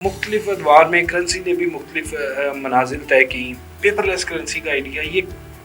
मुख्तलिफ अदवार में करेंसी ने भी मुख्तलिफ मनाजिल तय की। पेपरलेस करेंसी का आइडिया ये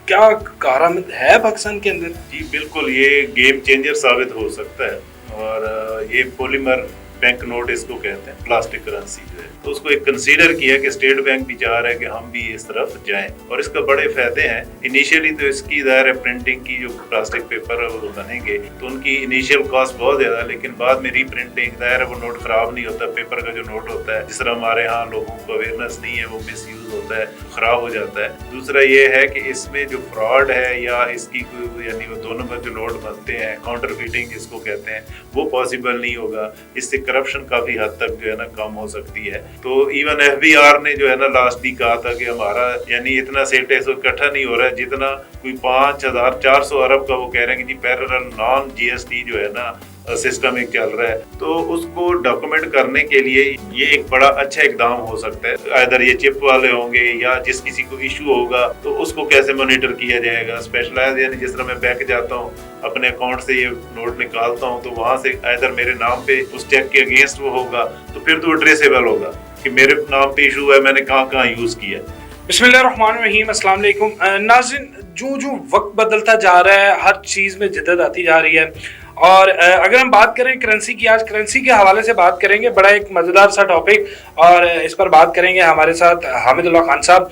क्या कारआमद है पाकिस्तान के अंदर? जी बिल्कुल, ये गेम चेंजर साबित हो सकता है। और ये पॉलीमर बैंक नोट इसको कहते हैं, प्लास्टिक करेंसी जो है, तो उसको एक कंसीडर किया कि स्टेट बैंक भी चाह रहा है कि हम भी इस तरफ जाएं, और इसका बड़े फायदे हैं। इनिशियली तो इसकी दायरा प्रिंटिंग की जो प्लास्टिक पेपर वो बनेंगे तो उनकी इनिशियल कॉस्ट बहुत ज्यादा, लेकिन बाद में रीप्रिंटिंग दायरा वो नोट खराब नहीं होता। पेपर का जो नोट होता है, जिस तरह हमारे यहाँ लोगों को अवेयरनेस नहीं है, वो मिस यूज होता है, खराब हो जाता है। दूसरा ये है कि इसमें जो फ्रॉड है या इसकी कोई यानी वो दोनों में जो नोट बनते हैं, काउंटरफीटिंग इसको कहते हैं, वो पॉसिबल नहीं होगा। इससे करप्शन काफी हद तक जो है ना कम हो सकती है। तो इवन एफबीआर ने जो है ना लास्ट भी कहा था कि हमारा यानी इतना सेट है इकट्ठा नहीं हो रहा है जितना कोई 5400 अरब का वो कह रहे हैं कि जी पैरेलल नॉन जीएसटी जो है ना सिस्टम एक चल रहा है। तो उसको डॉक्यूमेंट करने के लिए ये एक बड़ा अच्छा इकदाम हो सकता है। अगर ये चिप वाले होंगे या जिस किसी को इशू होगा तो उसको कैसे मॉनिटर किया जाएगा। स्पेशलाइज यानी जिस तरह मैं बैंक जाता हूँ, अपने अकाउंट से ये नोट निकालता हूँ, तो वहाँ से अगर मेरे नाम पे उस चेक के अगेंस्ट वो होगा तो फिर तो वो ट्रेसेबल होगा कि मेरे नाम पे इशू है, मैंने कहाँ कहाँ यूज किया। बिस्मिल्लाहिर्रहमानिर्रहीम, अस्सलाम वालेकुम नाज़रीन। जो वक्त बदलता जा रहा है, हर चीज़ में जिद्दत आती जा रही है। और अगर हम बात करें करेंसी की, आज करेंसी के हवाले से बात करेंगे। बड़ा एक मज़ेदार सा टॉपिक, और इस पर बात करेंगे हमारे साथ हामिदुल्लाह खान साहब।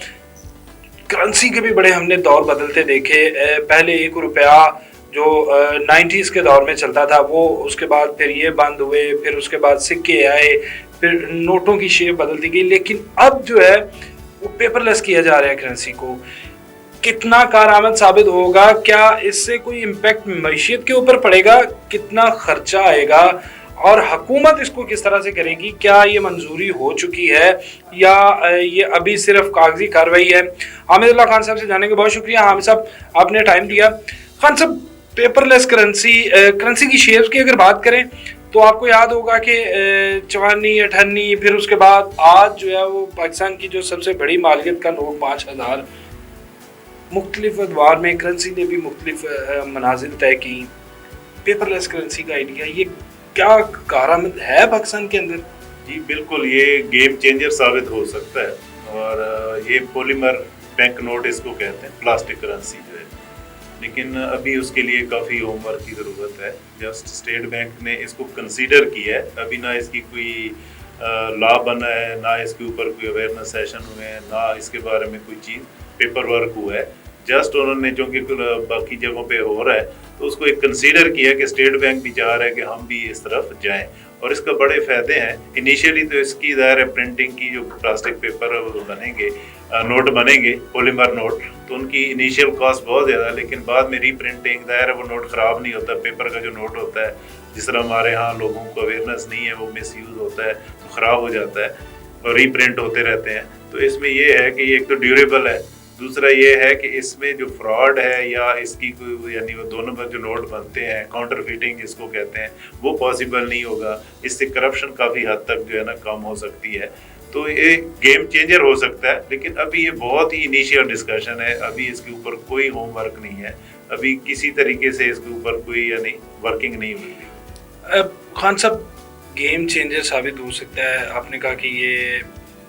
करेंसी के भी बड़े हमने दौर बदलते देखे। पहले 1 रुपया जो 90s के दौर में चलता था वो, उसके बाद फिर ये बंद हुए, फिर उसके बाद सिक्के आए, फिर नोटों की शेप बदलती गई। लेकिन अब जो है वो पेपरलेस किया जा रहा है करेंसी को। कितना कारआमद साबित होगा? क्या इससे कोई इम्पैक्ट मईशियत के ऊपर पड़ेगा? कितना खर्चा आएगा? और हुकूमत इसको किस तरह से करेगी? क्या ये मंजूरी हो चुकी है या ये अभी सिर्फ कागजी कार्रवाई है? हामिदुल्लाह खान साहब से जानने के बहुत शुक्रिया। हामिद साहब, आपने टाइम दिया। खान साहब, पेपरलेस करेंसी की शेप्स की अगर बात करें तो आपको याद होगा कि 54, 58, फिर उसके बाद आज जो है वो पाकिस्तान की जो सबसे बड़ी मालियत का नोट 5000। मुख्तलिफ अदवार में करेंसी ने भी मुख्तलिफ मनाजिल तय की। पेपरलेस करेंसी का आइडिया ये क्या कारआमद है पाकिस्तान के अंदर? जी बिल्कुल, ये गेम चेंजर साबित हो सकता है। और ये पॉलीमर बैंक नोट इसको कहते हैं, प्लास्टिक करेंसी जो है, लेकिन अभी उसके लिए काफ़ी होमवर्क की ज़रूरत है। जस्ट स्टेट बैंक ने इसको कंसीडर किया है, अभी ना इसकी कोई लॉ बना है, ना इसके ऊपर कोई अवेयरनेस सेशन हुए हैं, ना इसके बारे में कोई चीज़ पेपर वर्क हुआ है। जस्ट उन्होंने, चूँकि बाकी जगहों पे हो रहा है, तो उसको एक कंसीडर किया कि स्टेट बैंक भी चाह रहा है कि हम भी इस तरफ जाएं, और इसका बड़े फायदे हैं। इनिशियली तो इसकी दायरा प्रिंटिंग की जो प्लास्टिक पेपर बनेंगे, नोट बनेंगे, पॉलीमर नोट, तो उनकी इनिशियल कॉस्ट बहुत ज़्यादा, लेकिन बाद में रीप्रिंटिंग दायरा वो नोट ख़राब नहीं होता। पेपर का जो नोट होता है, जिस तरह हमारे यहाँ लोगों को अवेयरनेस नहीं है, वो मिस यूज़ होता है, तो ख़राब हो जाता है और रीप्रिंट होते रहते हैं। तो इसमें ये है कि एक तो ड्यूरेबल है, दूसरा ये है कि इसमें जो फ्रॉड है या इसकी कोई यानी वो दोनों में जो नोट बनते हैं, काउंटरफीटिंग इसको कहते हैं, वो पॉसिबल नहीं होगा। इससे करप्शन काफ़ी हद तक जो है ना कम हो सकती है। तो ये गेम चेंजर हो सकता है, लेकिन अभी ये बहुत ही इनिशियल डिस्कशन है। अभी इसके ऊपर कोई होमवर्क नहीं है, अभी किसी तरीके से इसके ऊपर कोई यानी वर्किंग नहीं हुई। खान साहब, गेम चेंजर साबित हो सकता है। आपने कहा कि ये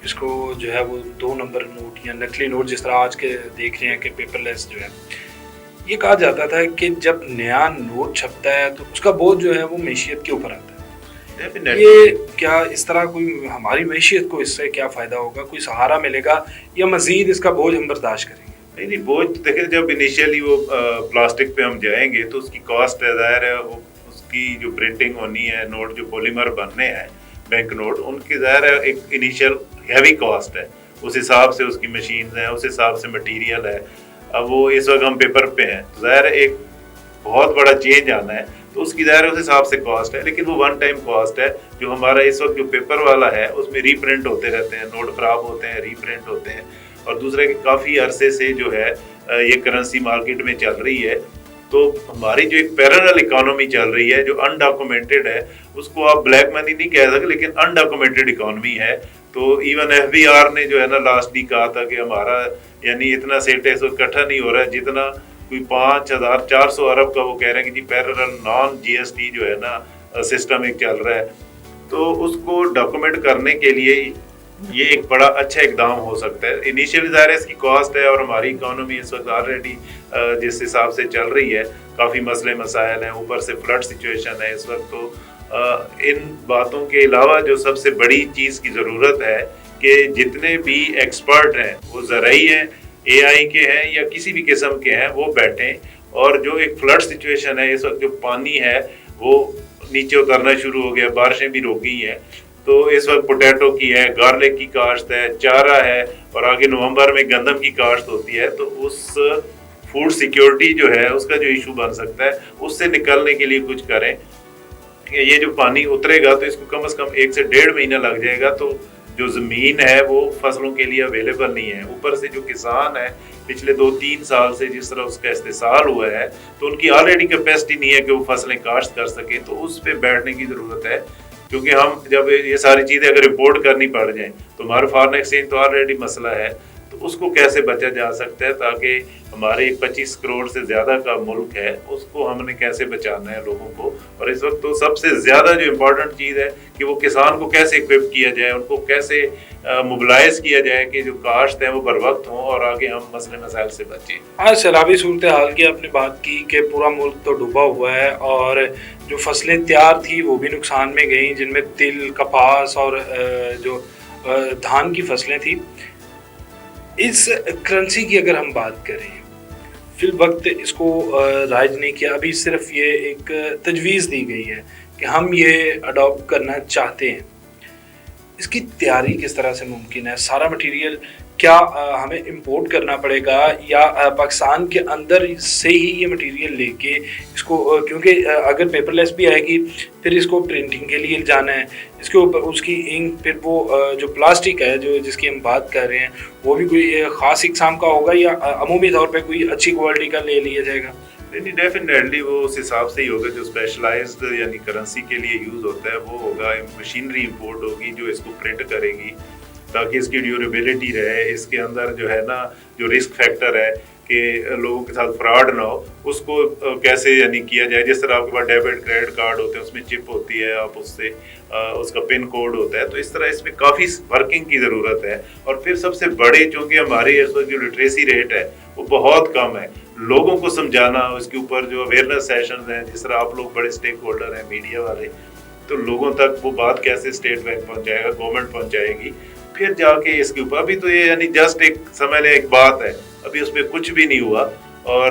इसको जो है वो 2 नंबर नोट या नकली नोट, जिस तरह आज के देख रहे हैं कि पेपरलेस जो है, ये कहा जाता था कि जब नया नोट छपता है तो उसका बोझ जो है वो मैशियत के ऊपर आता है। ये क्या इस तरह कोई हमारी मैशियत को इससे क्या फ़ायदा होगा? कोई सहारा मिलेगा या मज़ीद इसका बोझ हम बर्दाश्त करेंगे? नहीं, बोझ देखिए, जब इनिशियली वो प्लास्टिक पे हम जाएंगे तो उसकी कॉस्ट ज़ाहिर है, वो उसकी जो प्रिंटिंग होनी है, नोट जो पॉलीमर बनने हैं बैंक नोट, उनकी ज़ाहिर है एक इनिशियल हैवी कॉस्ट है। उस हिसाब से उसकी मशीन है, उस हिसाब से मटेरियल है। अब वो इस वक्त हम पेपर पे हैं, तो ज़ाहिर एक बहुत बड़ा चेंज आना है, तो उसकी ज़ाहिर उस हिसाब से कॉस्ट है, लेकिन वो वन टाइम कॉस्ट है। जो हमारा इस वक्त जो पेपर वाला है उसमें रीप्रिंट होते रहते हैं, नोट ख़राब होते हैं, रीप्रिंट होते हैं। और दूसरा कि काफ़ी अरसे से जो है ये करेंसी मार्केट में चल रही है, तो हमारी जो एक पैरेलल इकोनॉमी चल रही है जो अनडॉक्यूमेंटेड है, उसको आप ब्लैक मनी नहीं कह सकते, लेकिन अनडॉक्यूमेंटेड इकोनॉमी है। तो इवन एफबीआर ने जो है ना लास्ट भी कहा था कि हमारा यानी इतना सेट है इकट्ठा नहीं हो रहा है जितना कोई 5400 अरब का वो कह रहे हैं कि जी पैरेलल नॉन जीएसटी जो है ना सिस्टम एक चल रहा है। تو اس को डॉक्यूमेंट करने के लिए ये एक बड़ा अच्छा इकदाम हो सकता है। इनिशियली ज़ाहिर है इसकी कॉस्ट है, और हमारी इकोनॉमी इस वक्त ऑलरेडी जिस हिसाब से चल रही है काफ़ी मसले मसाइल हैं, ऊपर से फ्लड सिचुएशन है इस वक्त। तो इन बातों के अलावा जो सबसे बड़ी चीज़ की ज़रूरत है कि जितने भी एक्सपर्ट हैं, वो ज़राई हैं, AI के हैं या किसी भी किस्म के हैं, वो बैठें, और जो एक फ्लड सिचुएशन है इस वक्त, जो पानी है वो नीचे उतरना शुरू हो गया, बारिशें भी रुक गई हैं, तो इस वक्त पोटैटो की है, गार्लिक की काश्त है, चारा है, और आगे नवंबर में गंदम की काश्त होती है। तो उस फूड सिक्योरिटी जो है उसका जो इशू बन सकता है, उससे निकलने के लिए कुछ करें। ये जो पानी उतरेगा तो इसको कम से कम 1 से 1.5 महीना लग जाएगा, तो जो ज़मीन है वो फसलों के लिए अवेलेबल नहीं है। ऊपर से जो किसान है पिछले 2-3 साल से जिस तरह उसका इस्तेसाल हुआ है, तो उनकी ऑलरेडी कैपेसिटी नहीं है कि वो फसलें काश्त कर सके, तो उस पर बैठने की ज़रूरत है। क्योंकि हम जब ये सारी चीज़ें अगर रिपोर्ट करनी पड़ जाएं तो हमारा फॉरेन एक्सचेंज तो ऑलरेडी मसला है, तो उसको कैसे बचा जा सकता है, ताकि हमारे 25 करोड़ से ज़्यादा का मुल्क है उसको हमने कैसे बचाना है लोगों को। और इस वक्त तो सबसे ज़्यादा जो इम्पोर्टेंट चीज़ है कि वो किसान को कैसे इक्विप किया जाए, उनको कैसे मोबिलाइज किया जाए कि जो काश्त है वो बर वक्त हों और आगे हम मसले मसाइल से बचें। हाँ, सैलाबी सूरत हाल की आपने बात की कि पूरा मुल्क तो डूबा हुआ है और जो फसलें तैयार थी वो भी नुकसान में गई, जिनमें तिल, कपास और जो धान की फसलें थी। इस करेंसी की अगर हम बात करें, फिल वक्त इसको राइज नहीं किया, अभी सिर्फ ये एक तजवीज़ दी गई है कि हम ये अडॉप्ट करना चाहते हैं। इसकी तैयारी किस तरह से मुमकिन है? सारा मटेरियल क्या हमें इंपोर्ट करना पड़ेगा या पाकिस्तान के अंदर से ही ये मटेरियल लेके इसको, क्योंकि अगर पेपरलेस भी आएगी फिर इसको प्रिंटिंग के लिए जाना है, इसके ऊपर उसकी इंक, फिर वो जो प्लास्टिक है जो जिसकी हम बात कर रहे हैं वो भी कोई ख़ास इकसाम का होगा या अमूमी तौर पे कोई अच्छी क्वालिटी का ले लिया जाएगा? नहीं, डेफिनेटली वो उस हिसाब से ही होगा। जो स्पेशलाइज्ड यानी करेंसी के लिए यूज़ होता है वो होगा, मशीनरी इंपोर्ट होगी जो इसको प्रिंट करेगी ताकि इसकी ड्यूरेबिलिटी रहे। इसके अंदर जो है ना, जो रिस्क फैक्टर है कि लोगों के साथ फ्रॉड ना हो, उसको कैसे यानी किया जाए। जिस तरह आपके पास डेबिट क्रेडिट कार्ड होते हैं, उसमें चिप होती है, आप उससे उसका पिन कोड होता है, तो इस तरह इसमें काफ़ी वर्किंग की ज़रूरत है। और फिर सबसे बड़े, चूँकि हमारे इस वक्त जो लिटरेसी रेट है वो बहुत कम है, लोगों को समझाना, उसके ऊपर जो अवेयरनेस सेशंस हैं, जिस तरह आप लोग बड़े स्टेक होल्डर हैं मीडिया वाले, तो लोगों तक वो बात कैसे स्टेट बैंक पहुंचाएगा, गवर्नमेंट पहुंचाएगी, फिर जाके इसके ऊपर। अभी तो ये यानी जस्ट एक समझ लें एक बात है, अभी उसमें कुछ भी नहीं हुआ। और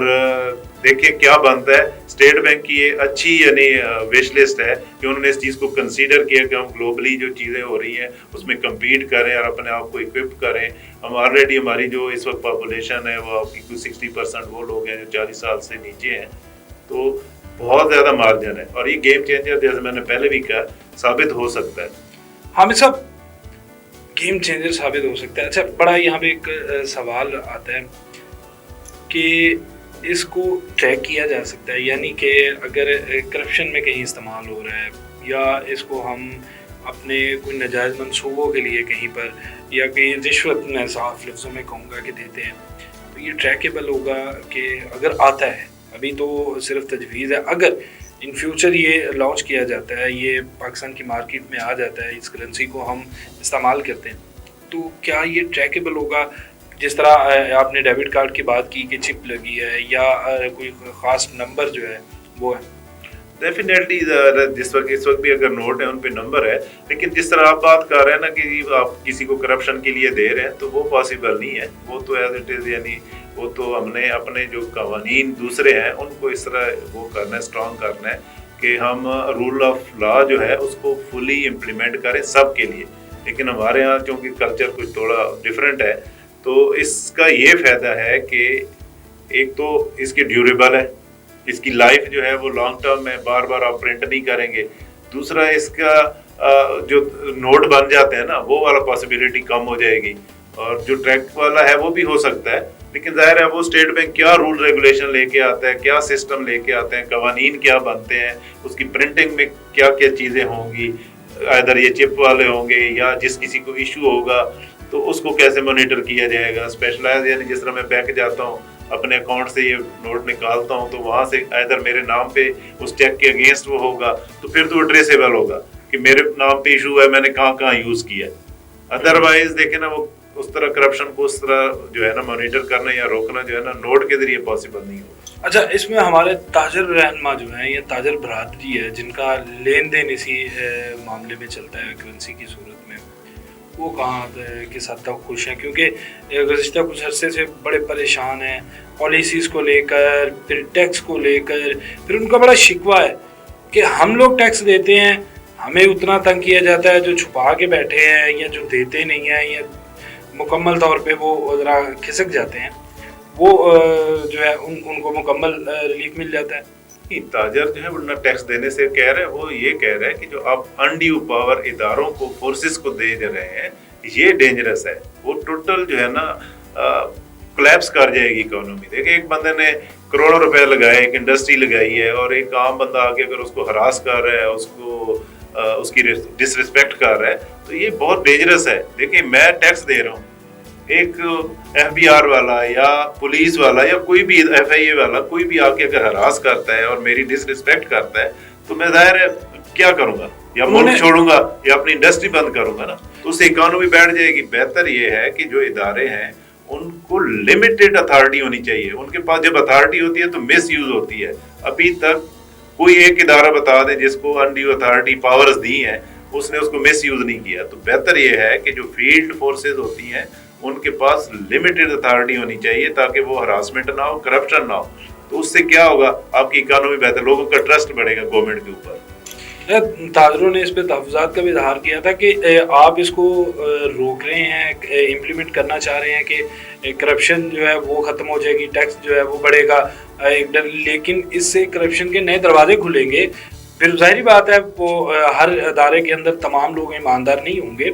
देखिए क्या बनता है। स्टेट बैंक की ये अच्छी यानी विश लिस्ट है कि उन्होंने इस चीज़ को कंसीडर किया कि हम ग्लोबली जो चीज़ें हो रही हैं उसमें कम्पीट करें और अपने आप को इक्विप करें। हम ऑलरेडी, हमारी जो इस वक्त पॉपुलेशन है वो आपकी 60% वो लोग हैं जो 40 साल से नीचे हैं, तो बहुत ज़्यादा मार्जिन है और ये गेम चेंजर, जैसे मैंने पहले भी कहा, साबित हो सकता है। हामिद साहब, गेम चेंजर साबित हो सकता है। अच्छा, बड़ा यहाँ पे एक सवाल आता है कि इसको ट्रैक किया जा सकता है, यानी कि अगर करप्शन में कहीं इस्तेमाल हो रहा है या इसको हम अपने कोई नाजायज़ मंसूबों के लिए कहीं पर या कहीं रिश्वत में साफ लफ्ज़ों में कहूँगा कि देते हैं, तो ये ट्रैकेबल होगा कि अगर आता है, अभी तो सिर्फ तजवीज़ है, अगर इन फ्यूचर ये लॉन्च किया जाता है, ये पाकिस्तान की मार्केट में आ जाता है, इस करेंसी को हम इस्तेमाल करते हैं, तो क्या ये ट्रैकेबल होगा? जिस तरह आपने डेबिट कार्ड की बात की कि चिप लगी है या कोई ख़ास नंबर जो है वो है। डेफिनेटली इस वक्त भी अगर नोट है उन पे नंबर है, लेकिन जिस तरह आप बात कर रहे हैं ना कि आप किसी को करप्शन के लिए दे रहे हैं, तो वो पॉसिबल नहीं है। वो तो एज इट इज़, यानी वो तो हमने अपने जो कवानीन दूसरे हैं उनको इस तरह वो करना है, स्ट्रॉन्ग करना है कि हम रूल ऑफ लॉ जो है उसको फुली इम्प्लीमेंट करें सबके लिए। लेकिन हमारे यहाँ चूँकि कल्चर कुछ थोड़ा डिफरेंट है, तो इसका ये फ़ायदा है कि एक तो इसकी ड्यूरेबल है, इसकी लाइफ जो है वो लॉन्ग टर्म में बार बार आप प्रिंट नहीं करेंगे। दूसरा, इसका जो नोट बन जाते हैं ना, वो वाला पॉसिबिलिटी कम हो जाएगी। और जो ट्रैक वाला है वो भी हो सकता है, लेकिन जाहिर है वो स्टेट बैंक क्या रूल रेगुलेशन लेके आता है, क्या सिस्टम लेके आते हैं, कवानीन क्या बनते हैं, उसकी प्रिंटिंग में क्या क्या चीज़ें होंगी, इधर ये चिप वाले होंगे या जिस किसी को इशू होगा तो उसको कैसे मॉनिटर किया जाएगा। स्पेशलाइज, यानी जिस तरह मैं बैंक जाता हूँ, अपने अकाउंट से ये नोट निकालता हूँ, तो वहाँ से इधर मेरे नाम पे उस चेक के अगेंस्ट वो होगा, तो फिर तो वो ट्रेसेबल होगा कि मेरे नाम पे इशू है, मैंने कहाँ कहाँ यूज किया। अदरवाइज देखे ना, वो उस तरह करप्शन को उस तरह जो है ना मॉनिटर करना या रोकना जो है ना नोट के जरिए पॉसिबल नहीं होगा। अच्छा, इसमें हमारे ताजर रहनुमा जो हैं, ये ताजर बरादरी है जिनका लेन देन इसी मामले में चलता है करेंसी की सूरत में, वो कहाँ किस हद तक खुश हैं? क्योंकि गुज़िश्ता कुछ अरसे से बड़े परेशान हैं पॉलिसीज़ को लेकर, फिर टैक्स को लेकर, फिर उनका बड़ा शिकवा है कि हम लोग टैक्स देते हैं, हमें उतना तंग किया जाता है, जो छुपा के बैठे हैं या जो देते नहीं हैं या मुकम्मल तौर पे वो ज़रा खिसक जाते हैं, वो जो है उनको मुकम्मल रिलीफ मिल जाता है। ताजर जो है उतना टैक्स देने से कह रहे हैं, वो ये कह रहे हैं कि जो आप अनड्यू पावर इदारों को, फोर्सेस को दे रहे हैं, ये डेंजरस है। वो टोटल जो है ना कोलैप्स कर जाएगी इकोनॉमी। देखिए, एक बंदे ने करोड़ों रुपए लगाए, एक इंडस्ट्री लगाई है, और एक आम बंदा आके अगर उसको हरास कर रहा है, उसको उसकी डिसरिस्पेक्ट कर रहा है, तो ये बहुत डेंजरस है। देखिए, मैं टैक्स दे रहा हूँ, एक FBI वाला या पुलिस वाला या कोई भी FIA वाला कोई भी आके अगर हरास करता है और मेरी डिसरिस्पेक्ट करता है, तो मैं जाहिर है क्या करूंगा, या मुल्क छोड़ूंगा या अपनी इंडस्ट्री बंद करूंगा ना, तो उससे इकोनॉमी बैठ जाएगी। बेहतर ये है कि जो इदारे हैं उनको लिमिटेड अथॉरिटी होनी चाहिए। उनके पास जब अथॉरिटी होती है तो मिस यूज होती है। अभी तक कोई एक इदारा बता दे जिसको अनड्यू अथॉरिटी पावर्स दी हैं, उसने उसको मिस यूज नहीं किया। तो बेहतर ये है कि जो फील्ड फोर्सेज होती हैं उनके पास लिमिटेड अथॉरिटी होनी चाहिए, ताकि वो हरासमेंट ना हो, करप्शन ना हो। तो उससे क्या होगा, आपकी इकोनॉमी बेहतर, लोगों का ट्रस्ट बढ़ेगा गवर्नमेंट के ऊपर। ताजरों ने इस पे तहफ़्फ़ुज़ात का भी इजहार किया था कि आप इसको रोक रहे हैं, इम्प्लीमेंट करना चाह रहे हैं कि करप्शन जो है वो ख़त्म हो जाएगी, टैक्स जो है वो बढ़ेगा, लेकिन इससे करप्शन के नए दरवाजे खुलेंगे। फिर ज़ाहिरी बात है वो हर अदारे के अंदर तमाम लोग ईमानदार नहीं होंगे।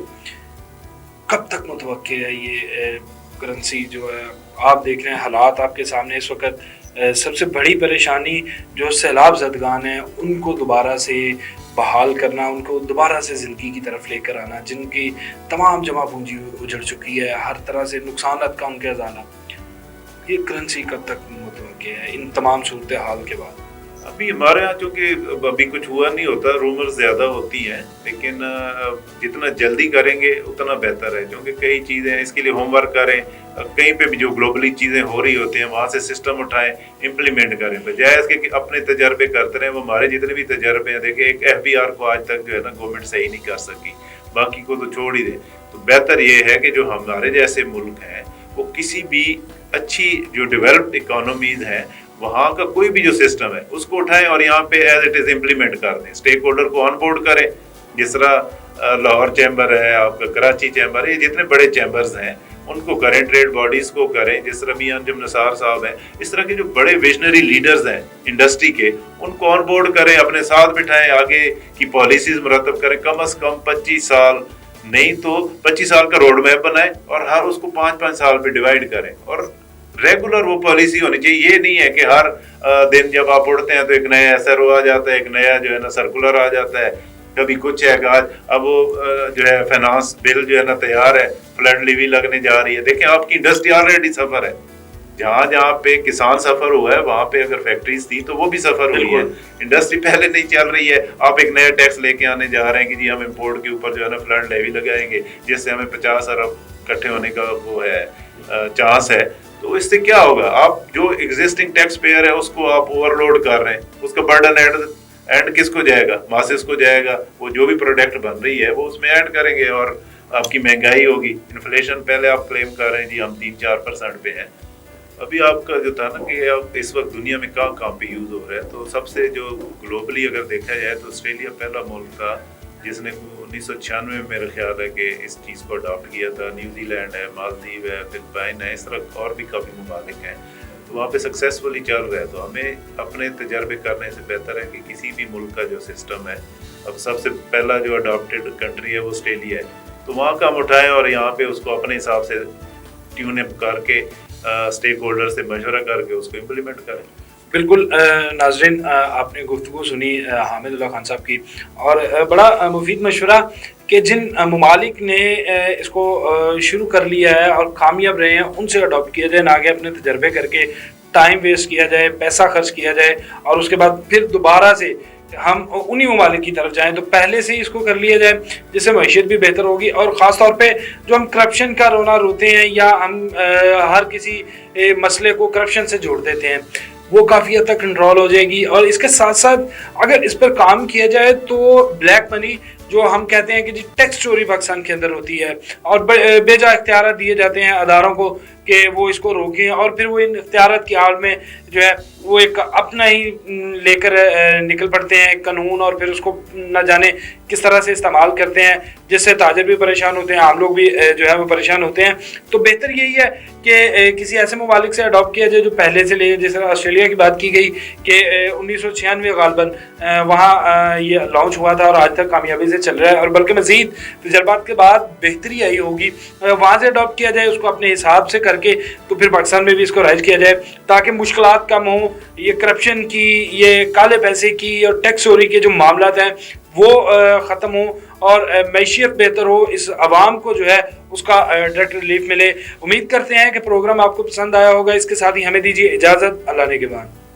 कब तक मुतवक्के है ये करेंसी जो है? आप देख रहे हैं हालात आपके सामने इस वक्त। सबसे बड़ी परेशानी जो सैलाब ज़दगान है उनको दोबारा से बहाल करना, उनको दोबारा से ज़िंदगी की तरफ लेकर आना, जिनकी तमाम जमा पूंजी उजड़ चुकी है, हर तरह से नुकसानात का उनके अजाला। ये करेंसी कब तक मुतवक्के है इन तमाम सूरत हाल के बाद? अभी हमारे यहाँ चूँकि अभी कुछ हुआ नहीं होता, रूमर्स ज़्यादा होती हैं, लेकिन जितना जल्दी करेंगे उतना बेहतर है। क्योंकि कई चीज़ें इसके लिए होमवर्क करें, कहीं पे भी जो ग्लोबली चीज़ें हो रही होती हैं वहाँ से सिस्टम उठाएं, इम्प्लीमेंट करें, बजाय इसके कि अपने तजर्बे करते रहें। वो हमारे जितने भी तजर्बे हैं, देखिए एक FBR को आज तक जो है ना गवर्नमेंट सही नहीं कर सकी, बाकी को तो छोड़ ही दें। तो बेहतर ये है कि जो हमारे जैसे मुल्क हैं वो किसी भी अच्छी जो डेवलप्ड इकोनॉमीज हैं वहाँ का कोई भी जो सिस्टम है उसको उठाएं और यहाँ पे एज इट इज इम्प्लीमेंट कर दें। स्टेक होल्डर को ऑन बोर्ड करें, जिस तरह लाहौर चैम्बर है, आपका कराची चैम्बर है, ये जितने बड़े चैम्बर्स हैं उनको करें, ट्रेड बॉडीज को करें, जिस तरह मियां अंजुम निसार साहब हैं, इस तरह के जो बड़े विजनरी लीडर्स हैं इंडस्ट्री के, उनको ऑन बोर्ड करें, अपने साथ बिठाएं, आगे की पॉलिसीज मुरतब करें। कम अज कम 25 साल नहीं तो 25 साल का रोड मैप बनाएं और हर उसको 5-5 साल पे डिवाइड करें, और रेगुलर वो पॉलिसी होनी चाहिए। ये नहीं है कि हर दिन जब आप उड़ते हैं तो एक नया SRO आ जाता है, एक नया जो है ना सर्कुलर आ जाता है, कभी कुछ है। आज अब वो जो है फाइनेंस बिल जो है ना तैयार है, फ्लड लिवी लगने जा रही है। देखिए, आपकी इंडस्ट्री ऑलरेडी सफर है, जहाँ जहाँ पे किसान सफर हुआ है वहाँ पे अगर फैक्ट्रीज थी तो वो भी सफर हुई है। इंडस्ट्री पहले नहीं चल रही है, आप एक नया टैक्स लेके आने जा रहे हैं कि जी हम इम्पोर्ट के ऊपर जो है ना फ्लड लेवी लगाएंगे, जिससे हमें 50 अरब इकट्ठे होने का वो है चांस है। तो इससे क्या होगा, आप जो एग्जिस्टिंग टैक्स पेयर है उसको आप ओवरलोड कर रहे हैं, उसका बर्डन एंड किसको जाएगा, मासेस को जाएगा। वो जो भी प्रोडक्ट बन रही है वो उसमें ऐड करेंगे और आपकी महंगाई होगी। इन्फ्लेशन पहले आप क्लेम कर रहे हैं जी हम 3-4% पे हैं, अभी आपका जो था ना कि आप इस वक्त दुनिया में कहाँ पे यूज हो रहा है। तो सबसे जो ग्लोबली अगर देखा जाए तो ऑस्ट्रेलिया पहला मुल्क था जिसने 1996 में मेरा ख्याल है कि इस चीज़ को अडॉप्ट किया था। न्यूजीलैंड है, मालदीव है, फिलिपाइन है, इस तरह और भी काफ़ी ममालिक हैं, तो वहाँ पे सक्सेसफुली चल रहा है। तो हमें अपने तजर्बे करने से बेहतर है कि किसी भी मुल्क का जो सिस्टम है, अब सबसे पहला जो अडॉप्टेड कंट्री है वो ऑस्ट्रेलिया है, तो वहाँ का हम उठाएं और यहाँ पे उसको अपने हिसाब से ट्यून अप करके स्टेक होल्डर से मशवरा करके उसको इम्प्लीमेंट करें। बिल्कुल नाज़रीन, आपने गुफ्तगू सुनी हामिदुल्लाह खान साहब की, और बड़ा मुफीद मशवरा कि जिन ममालिक ने इसको शुरू कर लिया है और कामयाब रहे हैं उनसे अडॉप्ट किया जाए, ना आगे अपने तजर्बे करके टाइम वेस्ट किया जाए, पैसा खर्च किया जाए और उसके बाद फिर दोबारा से हम उन्हीं ममालिक की तरफ जाएं, तो पहले से ही इसको कर लिया जाए जिससे मैशियत भी बेहतर होगी। और ख़ास तौर पे जो हम करप्शन का रोना रोते हैं या हम हर किसी मसले को करप्शन से जोड़ देते हैं, वो काफ़ी हद तक कंट्रोल हो जाएगी। और इसके साथ साथ अगर इस पर काम किया जाए तो ब्लैक मनी जो हम कहते हैं कि जी टैक्स चोरी पाकिस्तान के अंदर होती है और बेजा इख्तियार दिए जाते हैं अदारों को कि वो इसको रोकें, और फिर वो इन इख्तियार की आड़ में जो है वो एक अपना ही लेकर निकल पड़ते हैं कानून, और फिर उसको न जाने किस तरह से इस्तेमाल करते हैं, जिससे ताजर भी परेशान होते हैं, आम लोग भी जो है वो परेशान होते हैं। तो बेहतर यही है कि किसी ऐसे ममालिक से अडॉप्ट किया जाए जो पहले से ले, जैसे ऑस्ट्रेलिया की बात की गई कि 1996 गालबन वहाँ ये लॉन्च हुआ था और आज तक कामयाबी से चल रहा है, और बल्कि मज़ीद तजर्बात के बाद बेहतरी आई होगी। वहाँ से अडॉप्ट किया जाए उसको अपने हिसाब से करके, तो फिर पाकिस्तान में भी इसको राइज किया जाए ताकि मुश्किलात कम हो, ये करप्शन की, ये काले पैसे की और टैक्स चोरी के जो मामलात हैं वो ख़त्म हो और मैशियत बेहतर हो, इस आवाम को जो है उसका डायरेक्ट रिलीफ मिले। उम्मीद करते हैं कि प्रोग्राम आपको पसंद आया होगा। इसके साथ ही हमें दीजिए इजाज़त, अल्लाह ने के बाद।